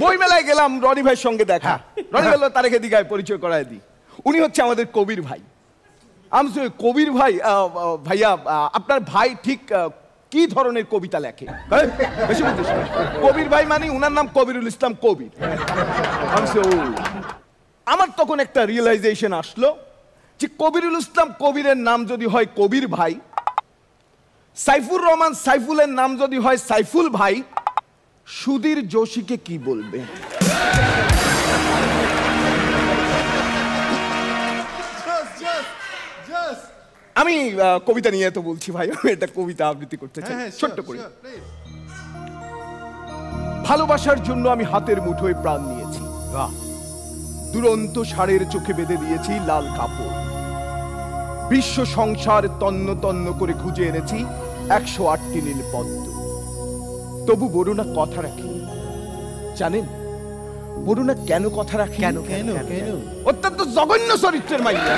বই মেলায় গেলাম, রনি ভাইয়ের সঙ্গে দেখা। রনি বলল তারেক দিঘায় পরিচয় করায় দিই। উনি হচ্ছে আমাদের কবির ভাই। আমি কবির ভাই, ভাইয়া আপনার ভাই ঠিক কি ধরনের কবিতা লেখে? বেশি বুঝিস না। কবির ভাই মানে উনার নাম কবিরুল ইসলাম কবির। আমার তখন একটা রিয়েলাইজেশন আসলো যে কবিরুল ইসলাম কবিরের নাম যদি হয় কবির ভাই, সাইফুর রহমান সাইফুলের নাম যদি হয় সাইফুল ভাই, সুধীর যোশীকে কি বলবে? আমি কবিতা নিয়ে তো বলছি ভাই, আমি একটা কবিতা আবৃত্তি করতে চাই ছোট্ট করে। ভালোবাসার জন্য আমি হাতের মুঠোয় প্রাণ নিয়েছি, দুরন্ত ষাঁড়ের চোখে বেঁধে দিয়েছি লাল কাপড়। বিশ্ব সংসার তন্ন তন্ন করে খুঁজে এনেছি 108টি নীল পদ্ম। তবু বরুণা কথা রাখেনি। জানেন বরুণা কেন কথা রাখে? কেন কেন কেন? অত্যন্ত জঘন্য চরিত্রের মাইয়া।